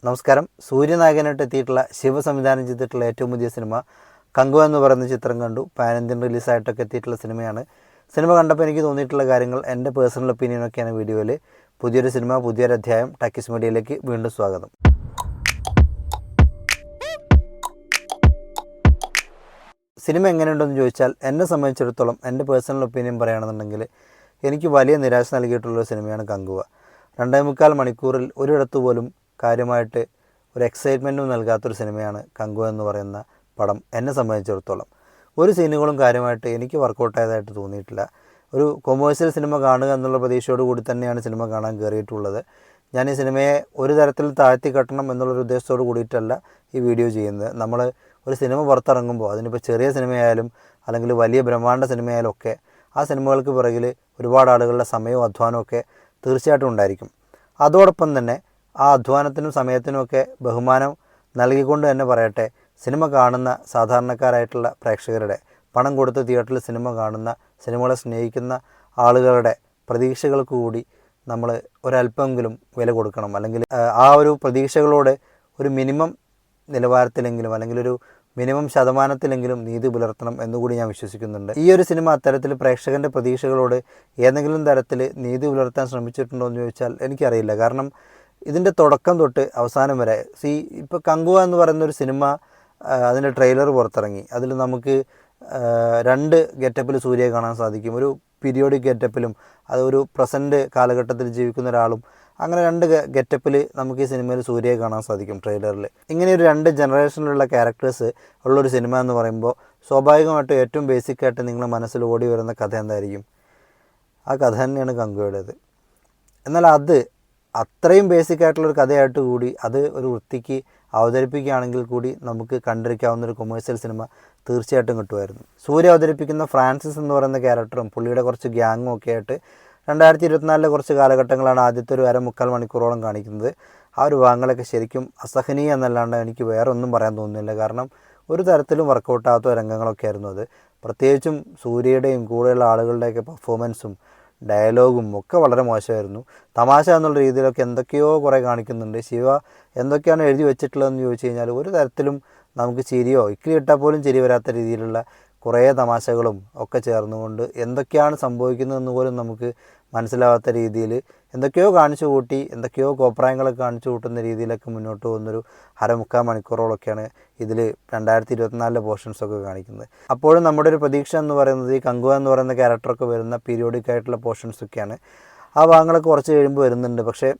നമസ്കാരം. സൂര്യനായകനായിട്ട് എത്തിയിട്ടുള്ള ശിവ സംവിധാനം ചെയ്തിട്ടുള്ള ഏറ്റവും പുതിയ സിനിമ കങ്കുവ എന്ന് പറയുന്ന ചിത്രം കണ്ടു. പാൻ ഇന്ത്യൻ റിലീസായിട്ടൊക്കെ എത്തിയിട്ടുള്ള സിനിമയാണ്. സിനിമ കണ്ടപ്പോൾ എനിക്ക് തോന്നിയിട്ടുള്ള കാര്യങ്ങൾ, എൻ്റെ പേഴ്സണൽ ഒപ്പീനിയനൊക്കെയാണ് വീഡിയോയിൽ. പുതിയൊരു സിനിമ, പുതിയൊരു അധ്യായം. ടാക്കീസ് മീഡിയയിലേക്ക് വീണ്ടും സ്വാഗതം. സിനിമ എങ്ങനെയുണ്ടെന്ന് ചോദിച്ചാൽ, എന്നെ സംബന്ധിച്ചിടത്തോളം എൻ്റെ പേഴ്സണൽ ഒപ്പീനിയൻ പറയുകയാണെന്നുണ്ടെങ്കിൽ എനിക്ക് വലിയ നിരാശ നൽകിയിട്ടുള്ളൊരു സിനിമയാണ് കങ്കുവ. 2.25 മണിക്കൂറിൽ ഒരിടത്തു പോലും കാര്യമായിട്ട് ഒരു എക്സൈറ്റ്മെൻറ്റും നൽകാത്തൊരു സിനിമയാണ് കങ്കുവ എന്ന് പറയുന്ന പടം. എന്നെ സംബന്ധിച്ചിടത്തോളം ഒരു സീനുകളും കാര്യമായിട്ട് എനിക്ക് വർക്കൗട്ടായതായിട്ട് തോന്നിയിട്ടില്ല. ഒരു കൊമേഴ്സ്യൽ സിനിമ കാണുക എന്നുള്ള പ്രതീക്ഷയോട് കൂടി തന്നെയാണ് സിനിമ കാണാൻ കയറിയിട്ടുള്ളത്. ഞാൻ ഈ സിനിമയെ ഒരു തരത്തിൽ താഴ്ത്തി കെട്ടണം എന്നുള്ളൊരു ഉദ്ദേശത്തോട് കൂടിയിട്ടല്ല ഈ വീഡിയോ ചെയ്യുന്നത്. നമ്മൾ ഒരു സിനിമ പുറത്തിറങ്ങുമ്പോൾ, അതിനിപ്പോൾ ചെറിയ സിനിമയായാലും അല്ലെങ്കിൽ വലിയ ബ്രഹ്മാണ്ഡ സിനിമയായാലും ഒക്കെ, ആ സിനിമകൾക്ക് പിറകിൽ ഒരുപാട് ആളുകളുടെ സമയവും അധ്വാനവും ഒക്കെ തീർച്ചയായിട്ടും ഉണ്ടായിരിക്കും. അതോടൊപ്പം തന്നെ ആ അധ്വാനത്തിനും സമയത്തിനുമൊക്കെ ബഹുമാനം നൽകിക്കൊണ്ട് തന്നെ പറയട്ടെ, സിനിമ കാണുന്ന സാധാരണക്കാരായിട്ടുള്ള പ്രേക്ഷകരുടെ, പണം കൊടുത്ത് തിയേറ്ററിൽ സിനിമ കാണുന്ന, സിനിമകളെ സ്നേഹിക്കുന്ന ആളുകളുടെ പ്രതീക്ഷകൾക്ക് കൂടി നമ്മൾ ഒരല്പമെങ്കിലും വില കൊടുക്കണം. അല്ലെങ്കിൽ ആ ഒരു പ്രതീക്ഷകളോട് ഒരു മിനിമം നിലവാരത്തിലെങ്കിലും അല്ലെങ്കിൽ ഒരു മിനിമം ശതമാനത്തിലെങ്കിലും നീതി പുലർത്തണം എന്നുകൂടി ഞാൻ വിശ്വസിക്കുന്നുണ്ട്. ഈ ഒരു സിനിമ അത്തരത്തിൽ പ്രേക്ഷകൻ്റെ പ്രതീക്ഷകളോട് ഏതെങ്കിലും തരത്തിൽ നീതി പുലർത്താൻ ശ്രമിച്ചിട്ടുണ്ടോ എന്ന് ചോദിച്ചാൽ എനിക്കറിയില്ല. കാരണം ഇതിൻ്റെ തുടക്കം തൊട്ട് അവസാനം വരെ ഇപ്പോൾ കങ്കുവ എന്ന് പറയുന്നൊരു സിനിമ, അതിൻ്റെ ട്രെയിലർ പുറത്തിറങ്ങി. അതിൽ നമുക്ക് 2 ഗെറ്റപ്പിൽ സൂര്യയെ കാണാൻ സാധിക്കും. ഒരു പീരിയോഡിക് ഗെറ്റപ്പിലും അത് ഒരു പ്രസൻറ്റ് കാലഘട്ടത്തിൽ ജീവിക്കുന്ന ഒരാളും, അങ്ങനെ 2 ഗെറ്റപ്പിൽ നമുക്ക് ഈ സിനിമയിൽ സൂര്യയെ കാണാൻ സാധിക്കും ട്രെയിലറിൽ. ഇങ്ങനെ ഒരു 2 ജനറേഷനിലുള്ള ക്യാരക്ടേഴ്സ് ഉള്ളൊരു സിനിമ എന്ന് പറയുമ്പോൾ സ്വാഭാവികമായിട്ടും ഏറ്റവും ബേസിക്കായിട്ട് നിങ്ങളുടെ മനസ്സിൽ ഓടി വരുന്ന കഥ എന്തായിരിക്കും? ആ കഥ തന്നെയാണ് കങ്കുവയുടേത്. എന്നാൽ അത് അത്രയും ബേസിക്കായിട്ടുള്ളൊരു കഥയായിട്ട് കൂടി അത് ഒരു വൃത്തിക്ക് അവതരിപ്പിക്കുകയാണെങ്കിൽ കൂടി നമുക്ക് കണ്ടിരിക്കാവുന്നൊരു കൊമേഴ്സ്യൽ സിനിമ തീർച്ചയായിട്ടും കിട്ടുമായിരുന്നു. സൂര്യ അവതരിപ്പിക്കുന്ന ഫ്രാൻസിസ് എന്ന് പറയുന്ന ക്യാരക്ടറും പുള്ളിയുടെ കുറച്ച് ഗ്യാങ്ങും ഒക്കെ ആയിട്ട് 2024 കുറച്ച് കാലഘട്ടങ്ങളാണ് ആദ്യത്തെ ഒരു 2.25 മണിക്കൂറോളം കാണിക്കുന്നത്. ആ ഒരു ഭാഗങ്ങളൊക്കെ ശരിക്കും അസഹനീയം എന്നല്ലാണ്ട് എനിക്ക് വേറെ ഒന്നും പറയാൻ തോന്നുന്നില്ല. കാരണം ഒരു തരത്തിലും വർക്കൗട്ടാകാത്ത രംഗങ്ങളൊക്കെ ആയിരുന്നു അത്. പ്രത്യേകിച്ചും സൂര്യയുടെയും കൂടെയുള്ള ആളുകളുടെയൊക്കെ പെർഫോമൻസും ഡയലോഗും ഒക്കെ വളരെ മോശമായിരുന്നു. തമാശ എന്നുള്ള രീതിയിലൊക്കെ എന്തൊക്കെയോ കുറേ കാണിക്കുന്നുണ്ട്. ശിവ എന്തൊക്കെയാണ് എഴുതി വെച്ചിട്ടുള്ളതെന്ന് ചോദിച്ചു കഴിഞ്ഞാൽ ഒരു തരത്തിലും നമുക്ക് ചിരിയോ ഇക്കിളി ഇട്ടാൽ പോലും ചിരി വരാത്ത രീതിയിലുള്ള കുറേ തമാശകളും ഒക്കെ ചേർന്നുകൊണ്ട് എന്തൊക്കെയാണ് സംഭവിക്കുന്നതെന്ന് പോലും നമുക്ക് മനസ്സിലാവാത്ത രീതിയിൽ എന്തൊക്കെയോ കാണിച്ചു കൂട്ടി, എന്തൊക്കെയോ കോപ്രായങ്ങളൊക്കെ കാണിച്ചു കൂട്ടുന്ന രീതിയിലൊക്കെ മുന്നോട്ട് പോകുന്നൊരു 2.25 മണിക്കൂറോളൊക്കെയാണ് ഇതിൽ 2024 പോർഷൻസൊക്കെ കാണിക്കുന്നത്. അപ്പോഴും നമ്മുടെ ഒരു പ്രതീക്ഷ എന്ന് പറയുന്നത് ഈ കങ്കുവ എന്ന് പറയുന്ന ക്യാരക്ടറൊക്കെ വരുന്ന പീരിയോഡിക് ആയിട്ടുള്ള പോർഷൻസൊക്കെയാണ്. ആ ഭാഗങ്ങളൊക്കെ കുറച്ച് കഴിയുമ്പോൾ വരുന്നുണ്ട്. പക്ഷേ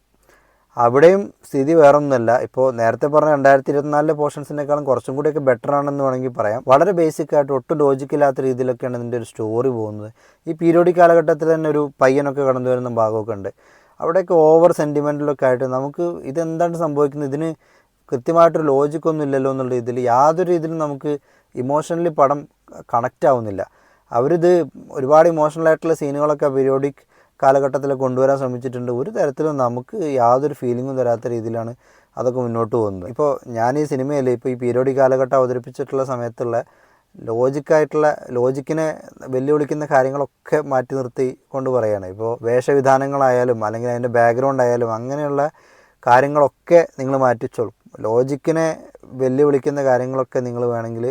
അവിടെയും സ്ഥിതി വേറൊന്നുമല്ല. ഇപ്പോൾ നേരത്തെ പറഞ്ഞ 2024 പോർഷൻസിനേക്കാളും കുറച്ചും കൂടിയൊക്കെ ബെറ്റർ ആണെന്ന് വേണമെങ്കിൽ പറയാം. വളരെ ബേസിക്കായിട്ട് ഒട്ടും ലോജിക്കില്ലാത്ത രീതിയിലൊക്കെയാണ് ഇതിൻ്റെ ഒരു സ്റ്റോറി പോകുന്നത്. ഈ പീരിയോഡിക് കാലഘട്ടത്തിൽ തന്നെ ഒരു പയ്യനൊക്കെ കടന്നു വരുന്ന ഭാഗമൊക്കെ ഉണ്ട്. അവിടെയൊക്കെ ഓവർ സെൻറ്റിമെൻറ്റിലൊക്കെ ആയിട്ട് നമുക്ക് ഇതെന്താണ് സംഭവിക്കുന്നത്, ഇതിന് കൃത്യമായിട്ടൊരു ലോജിക്കൊന്നും ഇല്ലല്ലോ എന്നുള്ള രീതിയിൽ യാതൊരു രീതിയിലും നമുക്ക് ഇമോഷണലി പടം കണക്റ്റ് ആവുന്നില്ല. അവരിത് ഒരുപാട് ഇമോഷണലായിട്ടുള്ള സീനുകളൊക്കെ പീരിയോഡിക് കാലഘട്ടത്തിൽ കൊണ്ടുവരാൻ ശ്രമിച്ചിട്ടുണ്ട്. ഒരു തരത്തിലും നമുക്ക് യാതൊരു ഫീലിങ്ങും തരാത്ത രീതിയിലാണ് അതൊക്കെ മുന്നോട്ട് പോകുന്നത്. ഇപ്പോൾ ഞാൻ ഈ സിനിമയിൽ ഇപ്പോൾ ഈ പീരിയോഡിക് കാലഘട്ടം അവതരിപ്പിച്ചിട്ടുള്ള സമയത്തുള്ള ലോജിക്കിനെ വെല്ലുവിളിക്കുന്ന കാര്യങ്ങളൊക്കെ മാറ്റി നിർത്തി കൊണ്ട് പറയുകയാണ്. ഇപ്പോൾ വേഷവിധാനങ്ങളായാലും അല്ലെങ്കിൽ അതിൻ്റെ ബാക്ക്ഗ്രൗണ്ട് ആയാലും അങ്ങനെയുള്ള കാര്യങ്ങളൊക്കെ നിങ്ങൾ മാറ്റിച്ചോളും. ലോജിക്കിനെ വെല്ലുവിളിക്കുന്ന കാര്യങ്ങളൊക്കെ നിങ്ങൾ വേണമെങ്കിൽ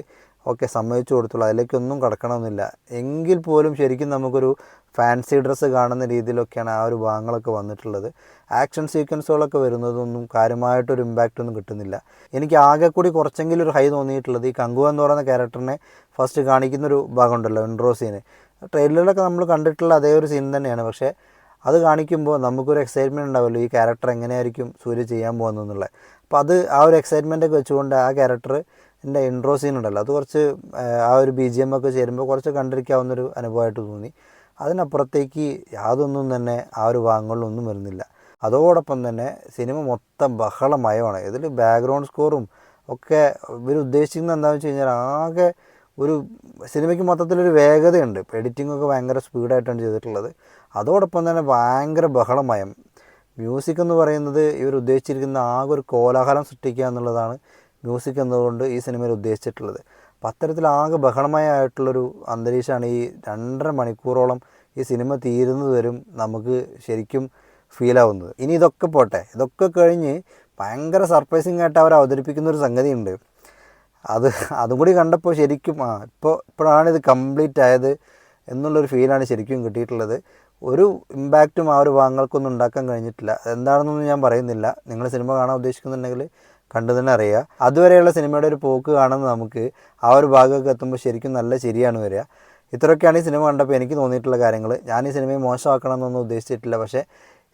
ഓക്കെ സമ്മതിച്ചു കൊടുത്തുള്ളൂ, അതിലേക്കൊന്നും കടക്കണമെന്നില്ല. എങ്കിൽ പോലും ശരിക്കും നമുക്കൊരു ഫാൻസി ഡ്രസ്സ് കാണുന്ന രീതിയിലൊക്കെയാണ് ആ ഒരു ഭാഗങ്ങളൊക്കെ വന്നിട്ടുള്ളത്. ആക്ഷൻ സീക്വൻസുകളൊക്കെ വരുന്നതൊന്നും കാര്യമായിട്ടൊരു ഇമ്പാക്റ്റ് ഒന്നും കിട്ടുന്നില്ല. എനിക്ക് ആകെ കൂടി കുറച്ചെങ്കിലും ഒരു ഹൈ തോന്നിയിട്ടുള്ളത് ഈ കങ്കുവ എന്ന് പറയുന്ന ക്യാരക്ടറിനെ ഫസ്റ്റ് കാണിക്കുന്നൊരു ഭാഗമുണ്ടല്ലോ, ഇൻട്രോ സീന്. ട്രെയിലറിലൊക്കെ നമ്മൾ കണ്ടിട്ടുള്ള അതേ ഒരു സീൻ തന്നെയാണ്. പക്ഷേ അത് കാണിക്കുമ്പോൾ നമുക്കൊരു എക്സൈറ്റ്മെൻറ്റ് ഉണ്ടാവുമല്ലോ, ഈ ക്യാരക്ടർ എങ്ങനെയായിരിക്കും സൂര്യ ചെയ്യാൻ പോകുന്നതെന്നുള്ളത്. അപ്പോൾ അത് ആ ഒരു എക്സൈറ്റ്മെൻറ്റൊക്കെ വെച്ചുകൊണ്ട് ആ ക്യാരക്ടർ എൻ്റെ ഇൻട്രോ സീൻ ഉണ്ടല്ലോ, അത് കുറച്ച് ആ ഒരു BGM ഒക്കെ ചേരുമ്പോൾ കുറച്ച് കണ്ടിരിക്കാവുന്നൊരു അനുഭവമായിട്ട് തോന്നി. അതിനപ്പുറത്തേക്ക് യാതൊന്നും തന്നെ ആ ഒരു ഭാഗങ്ങളിലൊന്നും വരുന്നില്ല. അതോടൊപ്പം തന്നെ സിനിമ മൊത്തം ബഹളമയമാണ്. ഇതിൽ ബാക്ക്ഗ്രൗണ്ട് സ്കോറും ഒക്കെ ഇവർ ഉദ്ദേശിക്കുന്നത് എന്താണെന്ന് വെച്ച് കഴിഞ്ഞാൽ ആകെ ഒരു സിനിമയ്ക്ക് മൊത്തത്തിലൊരു വേഗതയുണ്ട്. ഇപ്പോൾ എഡിറ്റിങ്ങൊക്കെ ഭയങ്കര സ്പീഡായിട്ടാണ് ചെയ്തിട്ടുള്ളത്. അതോടൊപ്പം തന്നെ ഭയങ്കര ബഹളമയം. മ്യൂസിക് എന്ന് പറയുന്നത് ഇവർ ഉദ്ദേശിച്ചിരിക്കുന്ന ആകെ ഒരു കോലാഹലം സൃഷ്ടിക്കുക എന്നുള്ളതാണ് മ്യൂസിക് എന്നതുകൊണ്ട് ഈ സിനിമയിൽ ഉദ്ദേശിച്ചിട്ടുള്ളത്. അപ്പം അത്തരത്തിലാകെ ബഹളമയമായിട്ടുള്ളൊരു അന്തരീക്ഷമാണ് ഈ 2.5 മണിക്കൂറോളം ഈ സിനിമ തീരുന്നത് വരും നമുക്ക് ശരിക്കും ഫീലാവുന്നത്. ഇനി ഇതൊക്കെ പോട്ടെ, ഇതൊക്കെ കഴിഞ്ഞ് ഭയങ്കര സർപ്രൈസിങ് ആയിട്ട് അവർ അവതരിപ്പിക്കുന്ന ഒരു സംഗതിയുണ്ട്. അതും കൂടി കണ്ടപ്പോൾ ശരിക്കും ഇപ്പോഴാണിത് കംപ്ലീറ്റ് ആയത് എന്നുള്ളൊരു ഫീലാണ് ശരിക്കും കിട്ടിയിട്ടുള്ളത്. ഒരു ഇമ്പാക്റ്റും ആ ഒരു ഭാഗങ്ങൾക്കൊന്നും ഉണ്ടാക്കാൻ കഴിഞ്ഞിട്ടില്ല. എന്താണെന്നൊന്നും ഞാൻ പറയുന്നില്ല. നിങ്ങൾ സിനിമ കാണാൻ ഉദ്ദേശിക്കുന്നുണ്ടെങ്കിൽ കണ്ടു തന്നെ അറിയുക. അതുവരെയുള്ള സിനിമയുടെ ഒരു പോക്ക് കാണുന്ന നമുക്ക് ആ ഒരു ഭാഗമൊക്കെ എത്തുമ്പോൾ ശരിക്കും നല്ല ശരിയാണ് വരിക. ഇത്രയൊക്കെയാണ് ഈ സിനിമ കണ്ടപ്പോൾ എനിക്ക് തോന്നിയിട്ടുള്ള കാര്യങ്ങൾ. ഞാൻ ഈ സിനിമയെ മോശമാക്കണമെന്നൊന്നും ഉദ്ദേശിച്ചിട്ടില്ല. പക്ഷേ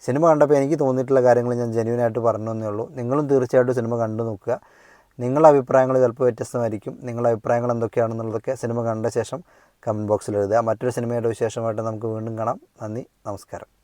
സിനിമ കണ്ടപ്പോൾ എനിക്ക് തോന്നിയിട്ടുള്ള കാര്യങ്ങൾ ഞാൻ ജെന്യുവനായിട്ട് പറഞ്ഞു എന്നേ ഉള്ളൂ. നിങ്ങളും തീർച്ചയായിട്ടും സിനിമ കണ്ടു നോക്കുക. നിങ്ങളുടെ അഭിപ്രായങ്ങൾ ചിലപ്പോൾ വ്യത്യസ്തമായിരിക്കും. നിങ്ങളുടെ അഭിപ്രായങ്ങൾ എന്തൊക്കെയാണെന്നുള്ളതൊക്കെ സിനിമ കണ്ട ശേഷം കമൻറ്റ് ബോക്സിൽ എഴുതുക. മറ്റൊരു സിനിമയുടെ വിശേഷമായിട്ട് നമുക്ക് വീണ്ടും കാണാം. നന്ദി, നമസ്കാരം.